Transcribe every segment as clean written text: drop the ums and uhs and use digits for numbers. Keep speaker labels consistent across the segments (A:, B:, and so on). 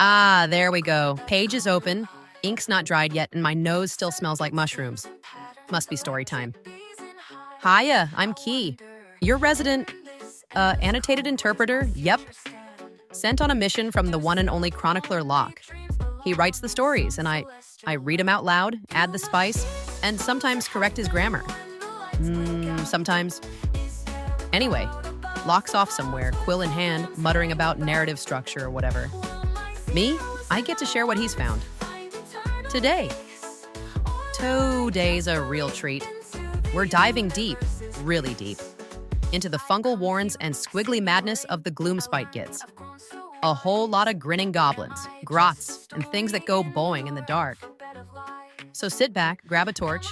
A: Ah, there we go. Page is open, ink's not dried yet, and my nose still smells like mushrooms. Must be story time. Hiya, I'm Khee. Your resident, annotated interpreter, yep. Sent on a mission from the one and only Chronicler Locke. He writes the stories, and I read them out loud, add the spice, and sometimes correct his grammar. Sometimes. Anyway, Locke's off somewhere, quill in hand, muttering about narrative structure or whatever. Me, I get to share what he's found. Today. Today's a real treat. We're diving deep, really deep, into the fungal warrens and squiggly madness of the Gloomspite Gitz. A whole lot of grinning goblins, grots, and things that go boing in the dark. So sit back, grab a torch,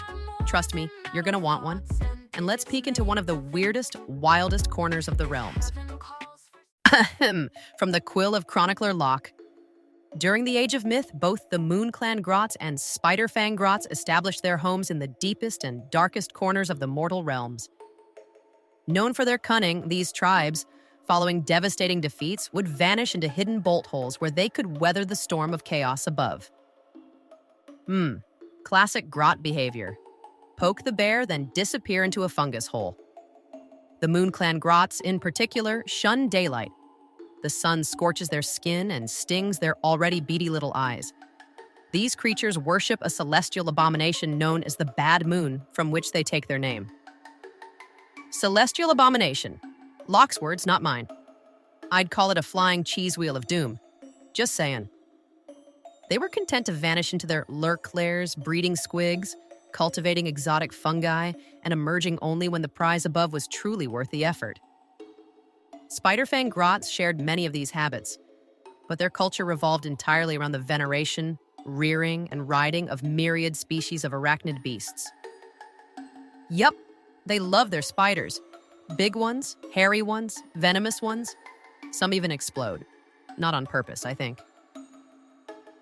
A: trust me, you're gonna want one, and let's peek into one of the weirdest, wildest corners of the realms. From the quill of Chronicler Locke. During the Age of Myth, both the Moonclan Grots and Spiderfang Grots established their homes in the deepest and darkest corners of the mortal realms. Known for their cunning, these tribes, following devastating defeats, would vanish into hidden bolt holes where they could weather the storm of chaos above. Classic grot behavior. Poke the bear, then disappear into a fungus hole. The Moonclan Grots, in particular, shun daylight. The sun scorches their skin and stings their already beady little eyes. These creatures worship a celestial abomination known as the Bad Moon, from which they take their name. Celestial abomination. Locke's words, not mine. I'd call it a flying cheese wheel of doom. Just saying. They were content to vanish into their lurk lairs, breeding squigs, cultivating exotic fungi, and emerging only when the prize above was truly worth the effort. Spiderfang Grots shared many of these habits, but their culture revolved entirely around the veneration, rearing, and riding of myriad species of arachnid beasts. Yup, they love their spiders. Big ones, hairy ones, venomous ones. Some even explode. Not on purpose, I think.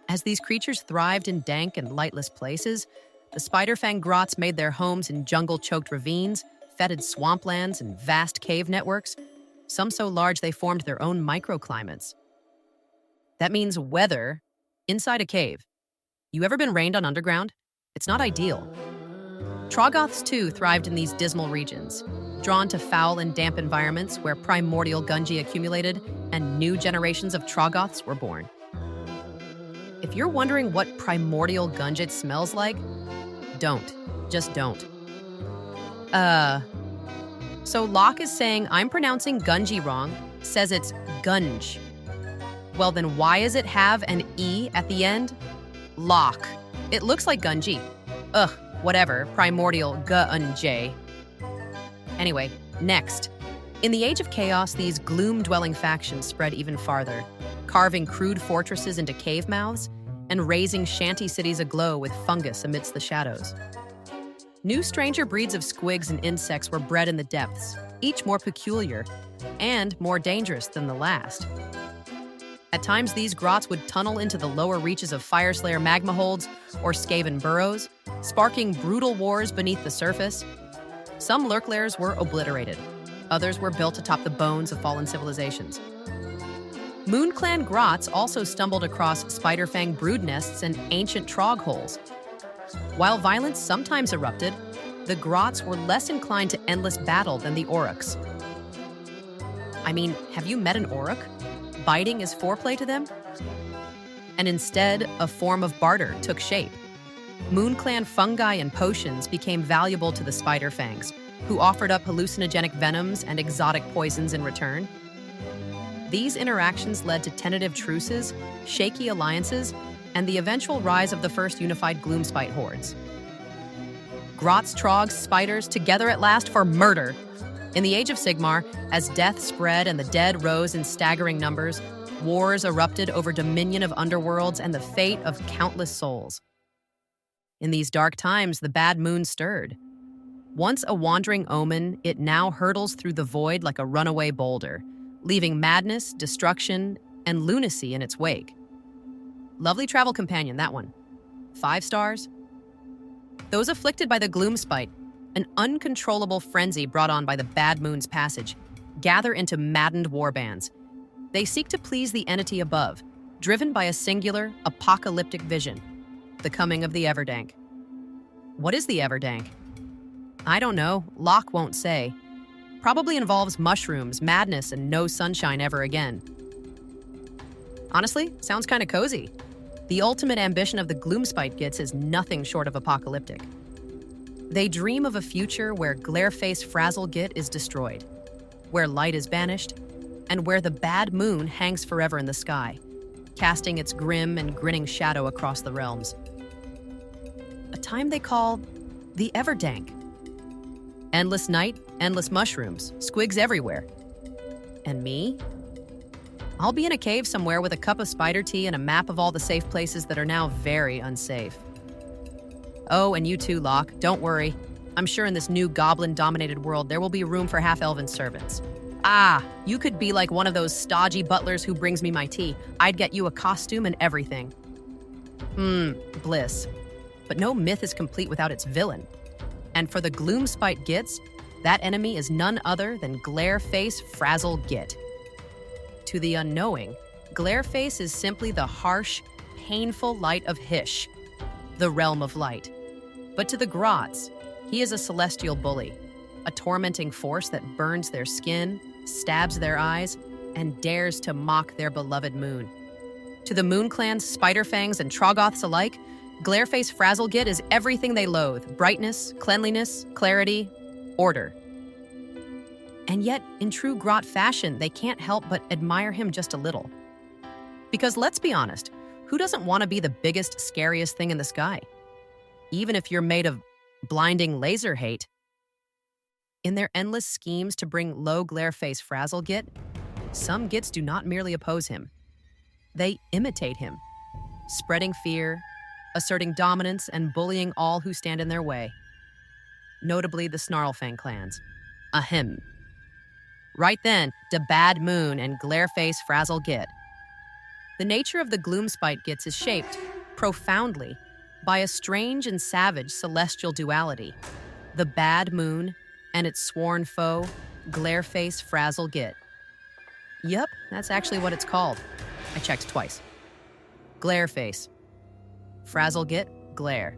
A: As these creatures thrived in dank and lightless places, the Spiderfang Grots made their homes in jungle-choked ravines, fetid swamplands, and vast cave networks, some so large they formed their own microclimates. That means weather inside a cave. You ever been rained on underground? It's not ideal. Troggoths, too, thrived in these dismal regions, drawn to foul and damp environments where primordial gungi accumulated and new generations of Troggoths were born. If you're wondering what primordial gungi smells like, don't. Just don't. So Locke is saying I'm pronouncing gungi wrong, says it's gunge. Well, then why does it have an E at the end? Locke. It looks like gungi. Ugh, whatever, primordial gunj. Anyway, next. In the Age of Chaos, these gloom-dwelling factions spread even farther, carving crude fortresses into cave mouths and raising shanty cities aglow with fungus amidst the shadows. New stranger breeds of squigs and insects were bred in the depths, each more peculiar and more dangerous than the last. At times, these grots would tunnel into the lower reaches of Fireslayer magma holds or Skaven burrows, sparking brutal wars beneath the surface. Some lurk lairs were obliterated. Others were built atop the bones of fallen civilizations. Moonclan Grots also stumbled across Spiderfang brood nests and ancient trog holes. While violence sometimes erupted, the Grots were less inclined to endless battle than the Aurochs. I mean, have you met an Auroch? Biting is foreplay to them? And instead, a form of barter took shape. Moonclan fungi and potions became valuable to the Spiderfangs, who offered up hallucinogenic venoms and exotic poisons in return. These interactions led to tentative truces, shaky alliances, and the eventual rise of the first unified Gloomspite hordes. Grots, trogs, spiders, together at last for murder. In the Age of Sigmar, as death spread and the dead rose in staggering numbers, wars erupted over dominion of underworlds and the fate of countless souls. In these dark times, the Bad Moon stirred. Once a wandering omen, it now hurtles through the void like a runaway boulder, leaving madness, destruction, and lunacy in its wake. Lovely travel companion, that one. 5 stars. Those afflicted by the Gloomspite, an uncontrollable frenzy brought on by the Bad Moon's passage, gather into maddened warbands. They seek to please the entity above, driven by a singular, apocalyptic vision, the coming of the Everdank. What is the Everdank? I don't know. Locke won't say. Probably involves mushrooms, madness, and no sunshine ever again. Honestly, sounds kind of cozy. The ultimate ambition of the Gloomspite Gitz is nothing short of apocalyptic. They dream of a future where Glareface Frazzle Git is destroyed, where light is banished, and where the bad moon hangs forever in the sky, casting its grim and grinning shadow across the realms. A time they call the Everdank. Endless night, endless mushrooms, squigs everywhere. And me? I'll be in a cave somewhere with a cup of spider tea and a map of all the safe places that are now very unsafe. Oh, and you too, Locke. Don't worry. I'm sure in this new goblin-dominated world there will be room for half-elven servants. Ah, you could be like one of those stodgy butlers who brings me my tea. I'd get you a costume and everything. Bliss. But no myth is complete without its villain. And for the Gloomspite Gitz, that enemy is none other than Glareface Frazzle Git. To the unknowing, Glareface is simply the harsh, painful light of Hish, the realm of light. But to the Grots, he is a celestial bully, a tormenting force that burns their skin, stabs their eyes, and dares to mock their beloved moon. To the Moonclans, Spiderfangs, and Troggoths alike, Glareface Frazzle Git is everything they loathe: brightness, cleanliness, clarity, order. And yet, in true Grot fashion, they can't help but admire him just a little. Because let's be honest, who doesn't want to be the biggest, scariest thing in the sky? Even if you're made of blinding laser hate. In their endless schemes to bring low Glareface Frazzle Git, some Gits do not merely oppose him. They imitate him, spreading fear, asserting dominance, and bullying all who stand in their way. Notably the Snarlfang clans. Ahem. Right then, the Bad Moon and Glareface Frazzle Git. The nature of the Gloomspite Gitz is shaped, profoundly, by a strange and savage celestial duality. The Bad Moon and its sworn foe, Glareface Frazzle Git. Yup, that's actually what it's called. I checked twice. Glareface. Frazzle Git, glare.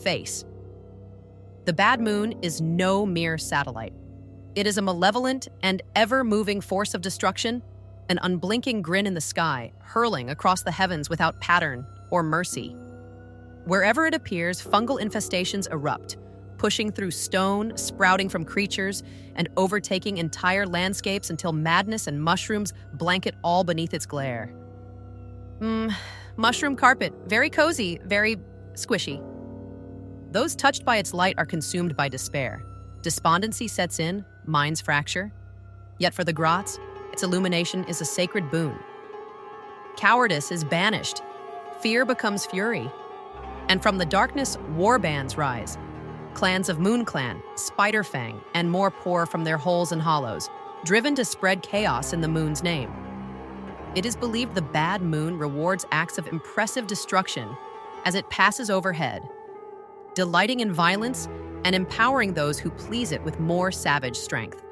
A: Face. The Bad Moon is no mere satellite. It is a malevolent and ever-moving force of destruction, an unblinking grin in the sky, hurling across the heavens without pattern or mercy. Wherever it appears, fungal infestations erupt, pushing through stone, sprouting from creatures, and overtaking entire landscapes until madness and mushrooms blanket all beneath its glare. Mushroom carpet, very cozy, very squishy. Those touched by its light are consumed by despair. Despondency sets in, minds fracture. Yet for the Grots, its illumination is a sacred boon. Cowardice is banished. Fear becomes fury. And from the darkness, war bands rise. Clans of Moonclan, Spiderfang, and more pour from their holes and hollows, driven to spread chaos in the moon's name. It is believed the Bad Moon rewards acts of impressive destruction as it passes overhead, delighting in violence and empowering those who please it with more savage strength.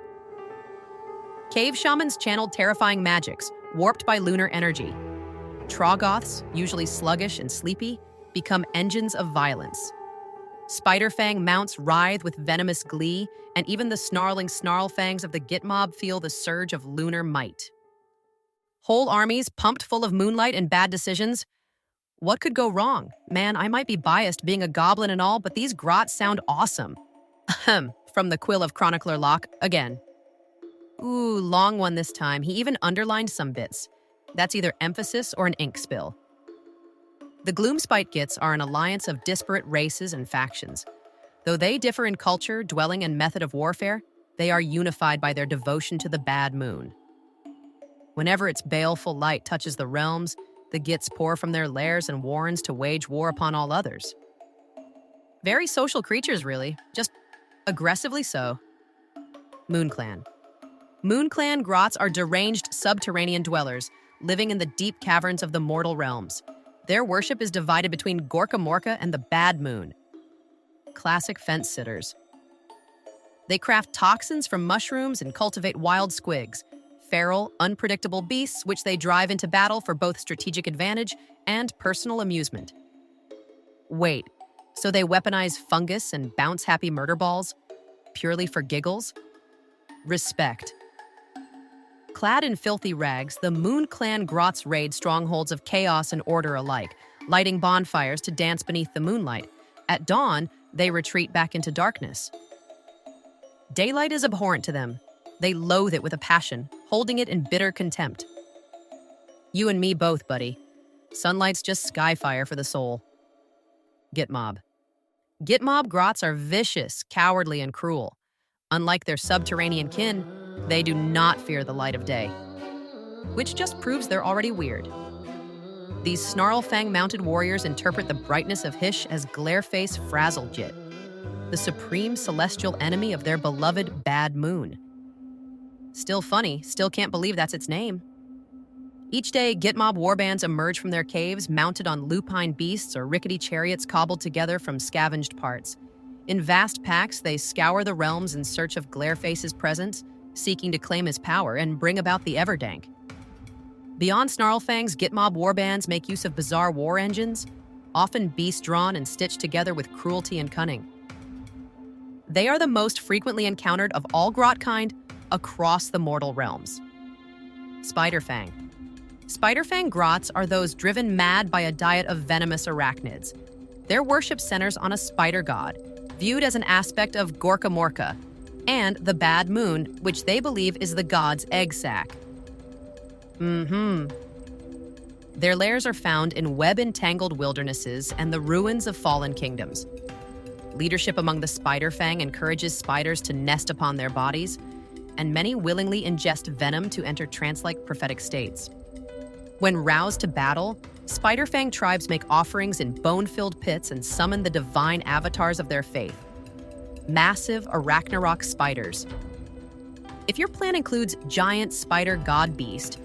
A: Cave shamans channeled terrifying magics, warped by lunar energy. Troggoths, usually sluggish and sleepy, become engines of violence. Spiderfang mounts writhe with venomous glee, and even the snarling Snarlfangs of the Git mob feel the surge of lunar might. Whole armies pumped full of moonlight and bad decisions. What could go wrong? Man, I might be biased being a goblin and all, but these Grots sound awesome. Ahem, from the quill of Chronicler Locke, again. Ooh, long one this time. He even underlined some bits. That's either emphasis or an ink spill. The Gloomspite Gitz are an alliance of disparate races and factions. Though they differ in culture, dwelling, and method of warfare, they are unified by their devotion to the Bad Moon. Whenever its baleful light touches the realms, the Gitz pour from their lairs and warrens to wage war upon all others. Very social creatures, really, just aggressively so. Moonclan. Moonclan Grots are deranged subterranean dwellers, living in the deep caverns of the mortal realms. Their worship is divided between Gorka Morka and the Bad Moon. Classic fence-sitters. They craft toxins from mushrooms and cultivate wild squigs, feral, unpredictable beasts which they drive into battle for both strategic advantage and personal amusement. Wait, so they weaponize fungus and bounce happy murder balls purely for giggles? Respect. Clad in filthy rags, the Moonclan Grots raid strongholds of chaos and order alike, lighting bonfires to dance beneath the moonlight. At dawn, they retreat back into darkness. Daylight is abhorrent to them. They loathe it with a passion, holding it in bitter contempt. You and me both, buddy. Sunlight's just skyfire for the soul. Gitmob. Gitmob Grots are vicious, cowardly, and cruel. Unlike their subterranean kin, they do not fear the light of day, which just proves they're already weird. These snarl-fang-mounted warriors interpret the brightness of Hish as glare-face Frazzlegit, the supreme celestial enemy of their beloved Bad Moon. Still funny, still can't believe that's its name. Each day, Gitmob warbands emerge from their caves mounted on lupine beasts or rickety chariots cobbled together from scavenged parts. In vast packs, they scour the realms in search of Glareface's presence, seeking to claim his power and bring about the Everdank. Beyond Snarlfang's Gitmob warbands make use of bizarre war engines, often beast-drawn and stitched together with cruelty and cunning. They are the most frequently encountered of all Grot kind across the mortal realms. Spiderfang. Spiderfang Grots are those driven mad by a diet of venomous arachnids. Their worship centers on a spider god, viewed as an aspect of Gorka Morka, and the Bad Moon, which they believe is the god's egg sac. Their lairs are found in web-entangled wildernesses and the ruins of fallen kingdoms. Leadership among the Spiderfang encourages spiders to nest upon their bodies, and many willingly ingest venom to enter trance-like prophetic states. When roused to battle, Spiderfang tribes make offerings in bone-filled pits and summon the divine avatars of their faith. Massive Arachnarok spiders. If your plan includes giant spider god beast,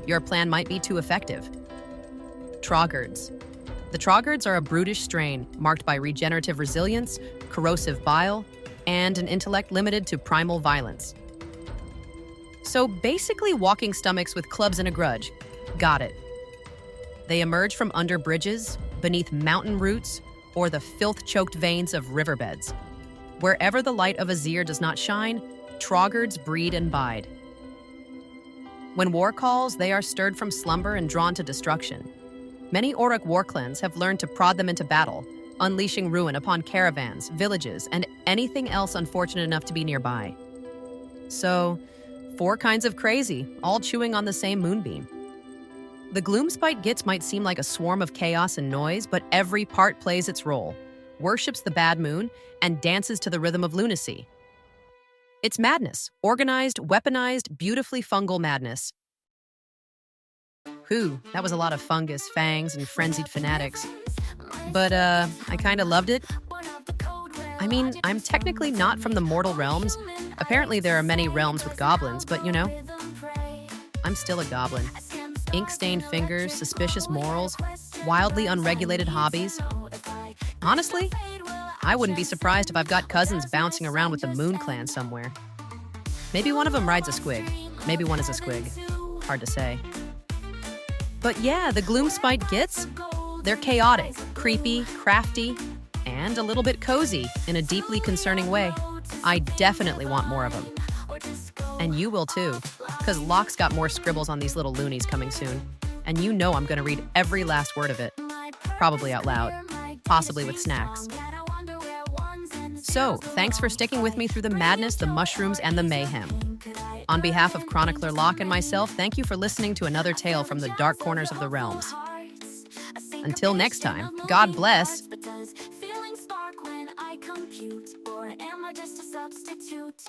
A: your plan might be too effective. Troggards. The Troggards are a brutish strain marked by regenerative resilience, corrosive bile, and an intellect limited to primal violence. So basically walking stomachs with clubs and a grudge. Got it. They emerge from under bridges, beneath mountain roots, or the filth-choked veins of riverbeds. Wherever the light of Azir does not shine, Troggards breed and bide. When war calls, they are stirred from slumber and drawn to destruction. Many Orruk war clans have learned to prod them into battle, unleashing ruin upon caravans, villages, and anything else unfortunate enough to be nearby. So, 4 kinds of crazy, all chewing on the same moonbeam. The Gloomspite Gitz might seem like a swarm of chaos and noise, but every part plays its role, worships the Bad Moon, and dances to the rhythm of lunacy. It's madness, organized, weaponized, beautifully fungal madness. Whew, that was a lot of fungus, fangs, and frenzied fanatics. But, I kinda loved it. I mean, I'm technically not from the mortal realms. Apparently there are many realms with goblins, but you know, I'm still a goblin. Ink-stained fingers, suspicious morals, wildly unregulated hobbies. Honestly, I wouldn't be surprised if I've got cousins bouncing around with the Moonclan somewhere. Maybe one of them rides a squig. Maybe one is a squig. Hard to say. But yeah, the Gloomspite Gitz, they're chaotic, creepy, crafty, and a little bit cozy in a deeply concerning way. I definitely want more of them. And you will too, because Locke's got more scribbles on these little loonies coming soon. And you know I'm gonna read every last word of it. Probably out loud, possibly with snacks. So, thanks for sticking with me through the madness, the mushrooms, and the mayhem. On behalf of Chronicler Locke and myself, thank you for listening to another tale from the dark corners of the realms. Until next time, God bless.
B: Feeling spark when I compute, or am I just a substitute?